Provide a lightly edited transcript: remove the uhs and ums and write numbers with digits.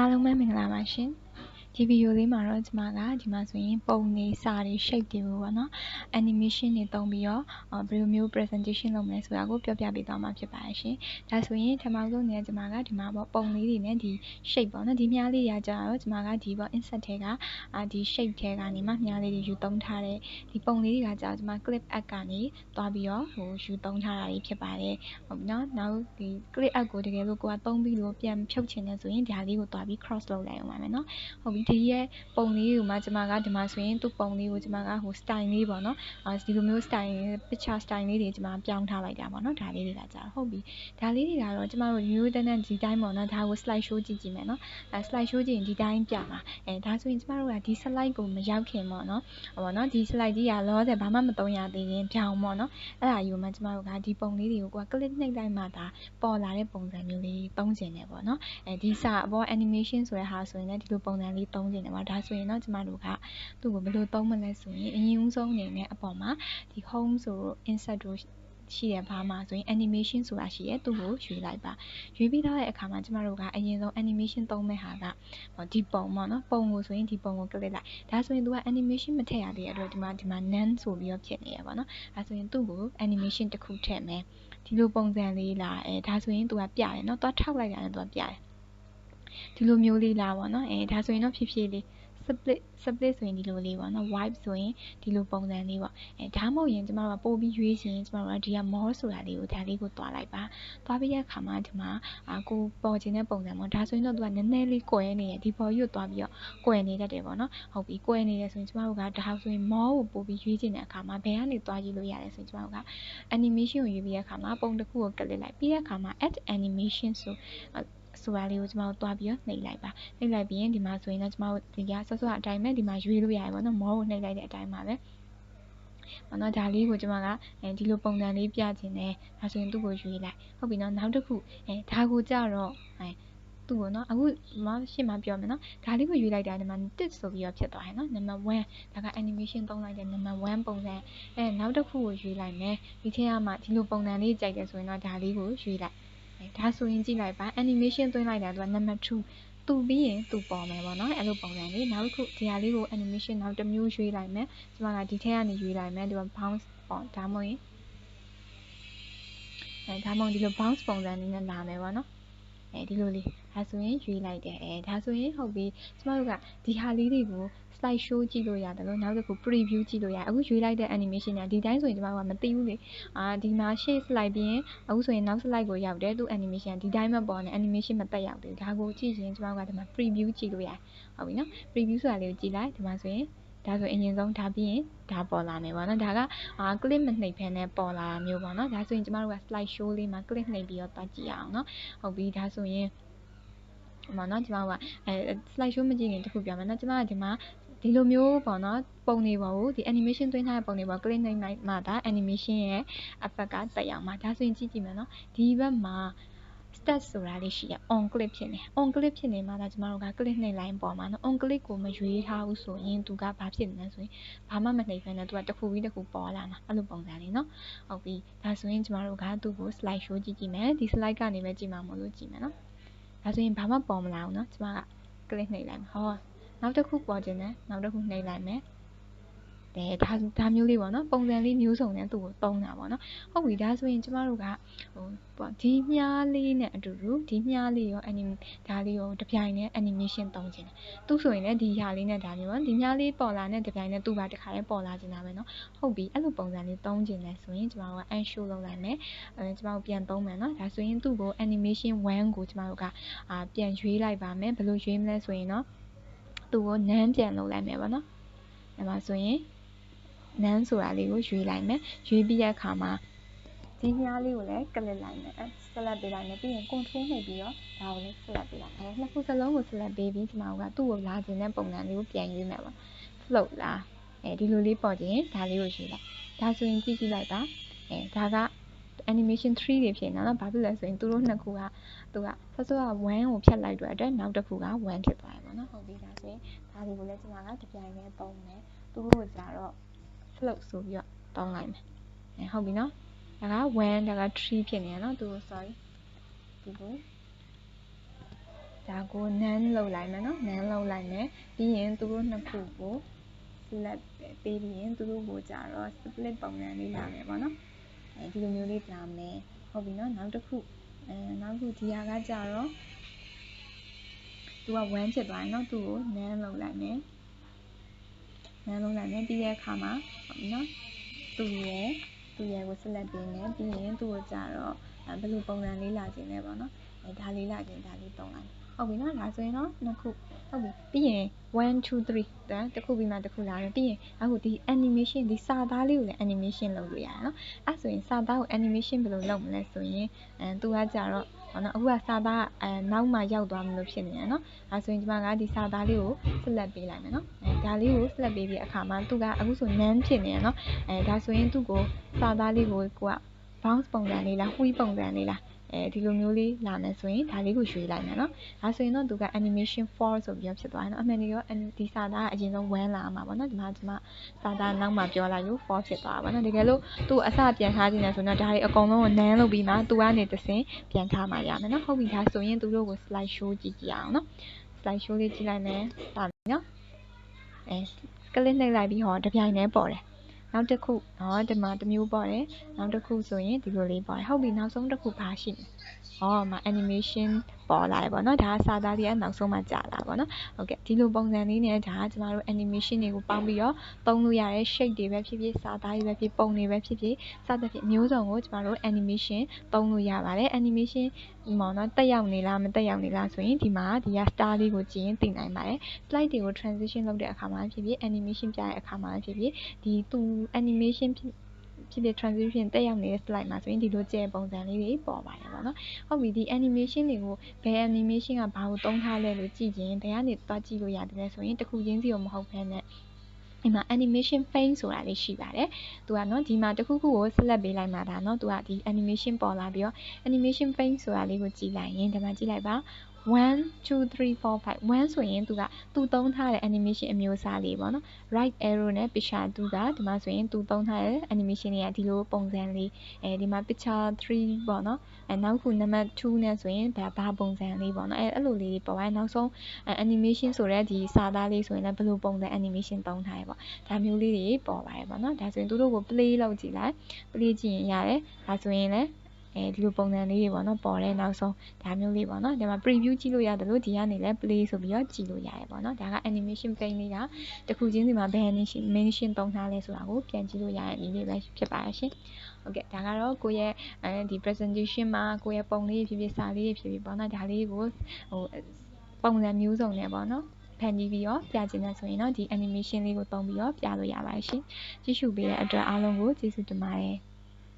အားလုံးပဲမင်္ဂလာပါရှင်ဒီဗီဒီယိုလေးမှာတော့ကျွန်မကဒီမှာဆိုရင်ပုံနေစာတွေ shape တွေကိုပေါ့နော် animation တွေသုံးပြီးတော့ဘယ်လိုမျိုး presentation လုပ်မလဲဆိုတာကိုပြောပြပေးသွားမှာဖြစ်ပါတယ်ရှင်ဒါဆိုရင်ထပ်မအောင်ဆုံးနေကျွန်မကဒီမှာပေါ့ပုံလေးတွေနဲ့ဒီ shape ပေါ့နော်ဒီမြားလေးရာကြတော့ကျွန်မကဒီပေါ့ insert ထဲကဒီ shape ထဲကနေမှမြားလေးတွေယူသုံးထားတဲ့ဒီပုံလေးတွေကကြတော့ကျွန်မ clip app ကနေသွားပြီးတော့ယူသုံးထားတာဖြစ်ပါတယ်ဟုတ်ပြီနော်နောက်ဒီ clip app ကိုတကယ်လို့ကိုကသုံးပြီးလို့ပြန်ဖြုတ်ချင်တယ်ဆိုရင်ဒါလေးကိုသွားပြီး cross လုပ်လိုက်အောင်ပါမယ်နော်ဟုတ်ပြီဒီရဲ့ပုံလေးကိုမှကျွန်မကဒီမှာဆိုရင်သူ့ပုံလေးကိုကျွန်မကstyle လေးပေါ့နော်ဒီလိုမျိုး style picture style လေးတွေကျွန်မပြောင်းထားလိုက်တာပေါ့နော်ဒါလေးတွေကကြာဟုတ်ပြီဒါလေးတွေကတော့ကျွန်မတို့ရိုးရိုးတန်းတန်းဒီတိုင်းပေါ့နော်ဒါကို slide show ကြည့်ကြည့်မယ်နော်slide show ကြည့်ရင်ဒီတိုင်းပြမှာဒါဆိုရင်ကျွန်မတို့ကဒီ slide ကိုမရောက်ခင်ပေါ့နော်ဟုတ်ပါနော်ဒီ slide ကြီးကလောဆယ်ဘာမှမသုံးရသေးရင်ပြောင်းပေါ့နော်အဲ့ဒါယူမှကျွန်မတို့ကဒီပုံလေးတွေကို click နှိပ်လိုက်မှဒါပေါ်လာတဲ့ပုံစံမျိုးလေးသုံးကျင်တယ်ပေါ့နော်ဒီစာအပေါ် animation ဆိုတဲ့ဟာဆိုရင်လည်းဒီလိုပုံစံလေးသုံးကျင်တယ်ပေါ့ဒါဆိုရင်တော့ကျွန်မတို့ကသူ့ကိုဘယ်လိုသုံးမလဲဆိုရင်အရင်ဦးဆုံးအနေနဲ့အပေါ်မှာဒီ home ဆို insert တို့ရှိတဲ့ဘာမှာဆိုရင် animation ဆိုတာရှိရဲသူ့ကိုရွေးလိုက်ပါရွေးပြီးတော့တဲ့အခါမှာကျွန်မတို့ကအရင်ဆုံး animation သုံးမဲ့ဟာကဒီပုံပေါ့နော်ပုံကိုဆိုရင်ဒီပုံကို click လိုက်ဒါဆိုရင်သူက animation မထည့်ရသေးတဲ့အတွက်ဒီမှာ none ဆိုပြီးတော့ဖြစ်နေရပါတော့ဒါဆိုရင်သူ့ကို animation တစ်ခုထည့်မယ်ဒီလိုပုံစံလေးလာဒါဆိုရင်သူကပြတယ်နော်သွားထောက်လိုက်တာနဲ့သူကပြတယ်ဒီလိုမျိုးလေးလာပေါ့နော်ဒါဆိုရင်တော့ဖြည်းဖြည်းလေး split ဆိုရင်ဒီလိုလေးပေါ့နော် wipe ဆိုရင်ဒီလိုပုံစံလေးပေါ့ဒါမှမဟုတ်ရင်ကျမတို့ကပို့ပြီးရွေးရင်ကျမတို့ကဒီက more ဆိုတာလေးကိုဒါလေးကိုတွားလိုက်ပါတွားပြီးတဲ့အခါမှာဒီမှာကိုပေါ်ခြင်းတဲ့ပုံစံပေါ့ဒါဆိုရင်တော့သူကနည်းနည်းလေးကွယ်နေတယ်ဒီပေါ်ကြီးကိုတွားပြီးတော့ကွယ်နေတတ်တယ်ပေါ့နော်ဟုတ်ပြီကွယ်နေတယ်ဆိုရင်ကျမတို့ကဒါဆိုရင် more ကိုပို့ပြီးရွေးခြင်းတဲ့အခါမှာဘယ်ကနေတွားကြည့်လို့ရတယ်ဆိုရင်ကျမတို့က animation ကိုရွေးပြီးတဲ့အခါမှာပုံတစ်ခုကို click လိုက်ပြီးတဲ့အခါမှာ add animation ဆိုတာလေးကိုကျွန်မတို့တွားပြီးတော့နှိပ်လိုက်ပါနှိပ်လိုက်ပြီးရင်ဒီမှာဆိုရင်တော့ကျွန်မတို့ဒီကဆော့ဆော့အတိုင်းပဲဒီမှာရွေးလို့ရတယ်ပေါ့နော်မောကိုနှိပ်လိုက်တဲ့အတိုင်းပါပဲပေါ့နော်ဒါလေးကိုကျွန်မကဒီလိုပုံစံလေးပြခြင်းနဲ့ဒါဆိုရင်သူ့ကိုရွေးလိုက်ဟုတ်ပြီနော်နောက်တစ်ခုဒါကိုကြတော့သူ့ကိုနော်အခုရှေ့မှာပြောမယ်နော်ဒါလေးကိုရွေးလိုက်တာဒီမှာတစ်ဆိုပြီးတော့ဖြစ်သွားတယ်နော် number 1ဒါက animation သုံးလိုက်တဲ့ number 1ပုံစံနောက်တစ်ခုကိုရွေးလိုက်မယ်ဒီထဲကမှဒီလိုပုံစံလေးကြိုက်တယ်ဆိုရင်တော့ဒါလေးကိုရွေးလိုက်ဒါဆိုရင်ကြည့်လိုက်ပါ animation သွင်းလိုက်တာသူက number 2သူပြီးရင်သူပေါ်မယ်ပေါ့နော်အဲ့လိုပုံစံလေးနောက်တစ်ခုဒီဟာလေးကို animation နောက်တစ်မျိုးရွေးလိုက်မယ်ကျွန်မကဒီထဲကနေရွေးလိုက်မယ်ဒီမှာ bounce ပေါ့ဒါမှမဟုတ်ရင်ဒါမှမဟုတ်ဒီလို bounce ပုံစံလေးနဲ့လာမယ်ပေါ့နော်ဒီလိုလေးဒါဆိုရင်ရွေးလိုက်တယ်ဒါဆိုရင်ဟုတ်ပြီကျမတို့ကဒီဟာလေးတွေကို slide show ကြည့်လို့ရတယ်လို့နောက်တစ်ခု preview ကြည့်လို့ရအခုရွေးလိုက်တဲ့ animation ကဒီတိုင်းဆိုရင်ကျမတို့ကမသိဘူးလေဒီမှာရှေ့ slide ပြီးရင်အခုဆိုရင်နောက် slide ကိုရောက်တယ်သူ animation ဒီတိုင်းမပေါ်နဲ့ animation မတက်ရောက်သေးဘူးဒါကိုကြည့်ရင်ကျမတို့ကဒီမှာ preview ကြည့်လို့ရတယ်ဟုတ်ပြီနော် preview ဆိုတာလေးကိုကြည့်လိုက်ဒီမှာဆိုရင်ဒါဆိုအရင်ဆုံးဒါပြီးရင်ဒါပေါ်လာမယ်ပေါ့နော်ဒါကclick မနှိပ်ဖ ೇನೆ ပေါ်လာတာမျိုးပေါ့နော်ဒါဆိုရင်ကျမတို့က slide show လေးမှာ click နှိပ်ပြီးတော့တွားကြည့်ရအောင်နော်ဟုတ်ပြီဒါဆိုရင်ပေါ့နော်ကျမတို့ကslide show မကြည့်ရင်တခုပြောမယ်နော်ကျမကဒီမှာဒီလိုမျိုးပေါ့နော်ပုံတွေပေါ်ကိုဒီ animation သွင်းထားတဲ့ပုံတွေပေါ် click နှိပ်လိုက်မှဒါ animation ရဲ့ effect ကတက်ရောက်မှာဒါဆိုရင်ကြည့်မယ်နော်ဒီဘက်မှာ stat ဆိုတာလေးရှိရ on click ဖြစ်နေ on click ဖြစ်နေမှဒါကျမတို့က click နှိပ်လိုက်ပေါ်မှာနော် on click ကိုမရွေးထားဘူးဆိုရင်သူကဘာဖြစ်နေလဲဆိုရင်ဘာမှမနှိပ်ဖ ೇನೆ သူကတစ်ခုပြီးတစ်ခုပေါ်လာမှာအဲ့လိုပုံစံလေးနော်ဟုတ်ပြီဒါဆိုရင်ကျမတို့ကသူ့ကို slide show ကြည့်မယ်ဒီ slide ကနေပဲကြည့်မှာမဟုတ်လို့ကြည့်မယ်နော်ဒါဆိုရင်ဘာမှပေါ်မလာဘူးเนาะကျမက click နှိပ်လိုက်မယ်ဟောနောက်တစ်ခုပေါ်ခြင်းနဲ့နောက်တစ်ခုနှိပ်လိုက်မယ်ဒါမျိုးလေးပေါ့နော်ပုံစံလေးမျိုးစုံနဲ့သူ့ကိုသုံးတာပေါ့နော်ဟုတ်ပြီဒါဆိုရင်ကျမတို့ကဒီမြားလေးနဲ့အတူတူဒီမြားလေးရောဒါလေးရောတပြိုင်နဲ့ animation သုံးခြင်းတယ်သူဆိုရင်လည်းဒီဟာလေးနဲ့ဒါမျိုးပေါ့ဒီမြားလေးပေါ်လာတဲ့တပြိုင်နဲ့သူ့ပါတစ်ခါလေးပေါ်လာခြင်းတာပဲเนาะဟုတ်ပြီအဲ့လိုပုံစံလေးသုံးခြင်းလဲဆိုရင်ကျမတို့က unshow လုပ်လိုက်မယ်ကျမတို့ပြန်သုံးမယ်เนาะဒါဆိုရင်သူ့ကို animation 1ကိုကျမတို့ကပြန်ရွေးလိုက်ပါမယ်ဘယ်လိုရွေးမလဲဆိုရင်เนาะသူ့ကို none ပြန်လုပ်လိုက်မယ်ပေါ့เนาะအဲ့မှာဆိုရင်none ဆိုတာလေးကိုရွေးလိုက်မယ်ရွေးပြီးတဲ့အခါမှာဒီမြားလေးကိုလည်း click လိုက်မယ်select ပေးလိုက်မယ်ပြီးရင် control နှိပ်ပြီးတော့ဒါကိုလည်း select ပေးလိုက်မယ်နှစ်ခုစလုံးကို select ပေးပြီးဒီမှာကသူ့ကိုလာခြင်းတဲ့ပုံစံလေးကိုပြန်ရွေးမယ်ပေါ့ float လားဒီလိုလေးပေါ်ခြင်းဒါလေးကိုရွေးလိုက်ဒါဆိုရင်ကြည့်လိုက်ပါဒါက animation 3တွေဖြစ်နေတာเนาะဘာဖြစ်လဲဆိုရင်သူတို့နှစ်ခုကသူကဆက်စောက1ကိုဖြတ်လိုက်တဲ့အတွက်နောက်တစ်ခုက1ဖြစ်သွားတယ်ပေါ့နော်ဟုတ်ပြီဒါဆိုရင်ဒါတွေကိုလည်းကျွန်မကတပြိုင်တည်းသုံးမယ်သူတို့ကကြတော့ float ဆိုပြီးတော့သုံးလိုက်မယ်ဟုတ်ပြီနော်ဒါက1ဒါက3ဖြစ်နေရနော်သူ sorry ဒီကို ဒါကို none လုပ်လိုက်မယ်နော် none လုပ်လိုက်မယ်ပြီးရင်သူတို့နှစ်ခုကို select ပေးပြီးရင်သူတို့ကိုကြတော့ split ပုံစံလေးလာမယ်ပေါ့နော်ဒီလိုမျိုးလေးလာမယ်ဟုတ်ပြီနော်နောက်တစ်ခုဒီဟာကကြတော့သူက1ဖြစ်သွားတယ်နော်သူ့ကို none လုပ်လိုက်မယ်ပြီးတဲ့အခါမှာဟုတ်ပြီနော်သူ့ရဲ့ကို select ပေးမယ်ပြီးရင်သူ့ကိုကြတော့ဘယ်လိုပုံစံလေးလာခြင်းလဲပေါ့နော်ဒါလေးလာခြင်းဒါလေးတုံးလိုက်ဟုတ်ပြီနော်ဒါဆိုရင်တော့နှစ်ခုဟုတ်ပြီပြီးရင်1 2 3တစ်ခုပြီးမှတစ်ခုလာတယ်ပြီးရင်အခုဒီ animation ဒီစာသားလေးကိုလည်း animation လုပ်လို့ရတယ်နော်အဲ့ဆိုရင်စာသားကို animation ဘယ်လိုလုပ်မလဲဆိုရင်သူကကြတော့နော်အခုကစာသားနောက်မှရောက်သွားမလို့ဖြစ်နေတယ်နော်ဒါဆိုရင်ဒီမှာကဒီစာသားလေးကို select ပေးလိုက်မယ်နော်ဒါလေးကို select ပေးပြီးအခါမှာသူကအခုဆို none ဖြစ်နေတယ်နော်ဒါဆိုရင်သူ့ကိုစာသားလေးကိုက bounce ပုံစံလေးလား wheel ပုံစံလေးလားဒီလိုမျိုးလေးလာမယ်ဆိုရင်ဒါလေးကိုရွေးလိုက်မယ်နော်ဒါဆိုရင်တော့သူက animation 4ဆိုပြီးတော့ဖြစ်သွားတယ်နော်အမှန်တကယ်ဒီစာသားကအရင်ဆုံး1လာမှာပေါ့နော်ဒီမှာစာသားနောက်မှပြောလိုက်လို့4ဖြစ်သွားတာပေါ့နော်တကယ်လို့သူ့အစပြန်ထားခြင်းလဲဆိုတော့ဒါတွေအကုန်လုံးကို none လုပ်ပြီးမှသူကနေတစ်ဆင့်ပြန်ထားမှရမယ်နော်ဟုတ်ပြီဒါဆိုရင်သူတို့ကို slide show ကြည့်ကြအောင်နော် slide show လေးကြည့်လိုက်မယ်ဒါပြီနော်ကလစ်နှိပ်လိုက်ပြီးဟောတပြိုင်တည်းပေါ်တယ်နောက်တစ်ခုဒီမှာတစ်မျိုးပေါ်တယ်နောက်တစ်ခုဆိုရင်ဒီလိုလေးပေါ်တယ်ဟုတ်ပြီနောက်ဆုံးတစ်ခုဘာရှိလဲမှာ animation ပေါ်လာတယ်ပေါ့နော်ဒါကစာသားလေးကနောက်ဆုံးမှကြာလာပေါ့နော်ဟုတ်ကဲ့ဒီလိုပုံစံလေးနဲ့ဒါကကျမတို့ animation တွေကိုပေါင်းပြီးတော့သုံးလို့ရတဲ့ shape တွေပဲဖြစ်ဖြစ်စာသားတွေပဲဖြစ်ပုံတွေပဲဖြစ်ဖြစ်စသဖြင့်မျိုးစုံကိုကျမတို့ animation သုံးလို့ရပါတယ် animation မော်နော်တက်ရောက်နေလားမတက်ရောက်နေလားဆိုရင်ဒီမှာဒီက star လေးကိုကြည့်ရင်သိနိုင်ပါတယ် slide တွေကို transition လုပ်တဲ့အခါမှာဖြစ်ဖြစ် animation ပြတဲ့အခါမှာဖြစ်ဖြစ်ဒီသူ animation ဖြစ်ဖြစ် transition တက်ရောက်နေတဲ့ slide မှာဆိုရင်ဒီလိုကျဲပုံစံလေးတွေပေါ်ပါတယ်ပေါ့နော်ဟုတ်ပြီဒီ animation တွေကိုဘယ် animation ကဘာကိုသုံးထားလဲလို့ကြည့်ရင်ဘယ်ကနေသွားကြည့်လို့ရတယ်လဲဆိုရင်တစ်ခုချင်းစီကိုမဟုတ်ဘဲနဲ့ဒီမှာ animation frame ဆိုတာလေးရှိပါတယ်သူကနော်ဒီမှာတစ်ခုခုကို select ပေးလိုက်မှာဒါနော်သူကဒီ animation ပေါ်လာပြီးတော့ animation frame ဆိုတာလေးကိုကြည့်လိုက်ရင်ဒီမှာကြည့်လိုက်ပါ1 2 3 4 5 1ဆိုရင်သူသုံးထားတဲ့ animation အမျိုးအစားလေးပေါ့နော် right arrow နဲ့ picture 2ကဒီမှာဆိုရင်သူသုံးထားတဲ့ animation တွေကဒီလိုပုံစံလေးဒီမှာ picture 3ပေါ့နော်နောက်ခု number 2နဲ့ဆိုရင်ဘာပုံစံလေးပေါ့နော်အဲ့လိုလေးပေါ်သွားနောက်ဆုံး animation ဆိုတဲ့ဒီစာသားလေးဆိုရင်လည်းဘယ်လိုပုံစံ animation သုံးထားရပေါ့ဒါမျိုးလေးတွေပေါ်ပါတယ်ပေါ့နော်ဒါဆိုရင်သူတို့ကို play လုပ်ကြည့်လိုက် play ကြည့်ရင်ရတယ်ဒါဆိုရင်လည်းဒီလိုပုံစံလေးတွေပေါ့နော်ပေါ်တယ်နောက်ဆုံးဒါမျိုးလေးပေါ့နော်ဒီမှာ preview ကြည့်လို့ရတယ်လို့ဒီကနေလည်း play ဆိုပြီးတော့ကြည့်လို့ရတယ်ပေါ့နော်ဒါက animation frame လေးကတစ်ခုချင်းစီမှာဘယ် animation သုံးထားလဲဆိုတာကိုပြန်ကြည့်လို့ရတဲ့နည်းလေးပဲဖြစ်ပါရှင်ဟုတ်ကဲ့ဒါကတော့ကိုယ့်ရဲ့ဒီ presentation မှာကိုယ့်ရဲ့ပုံလေးဖြစ်ဖြစ်စာလေးဖြစ်ဖြစ်ပေါ့နော်ဒါလေးကိုပုံစံမျိုးစုံနဲ့ပေါ့နော်ဖန်တီးပြီးတော့ပြချင်တယ်ဆိုရင်တော့ဒီ animation လေးကိုသုံးပြီးတော့ပြလို့ရပါတယ်ရှင်ကြည့်ရှုပေးတဲ့အတွက်အားလုံးကိုကျေးဇူးတင်ပါတယ်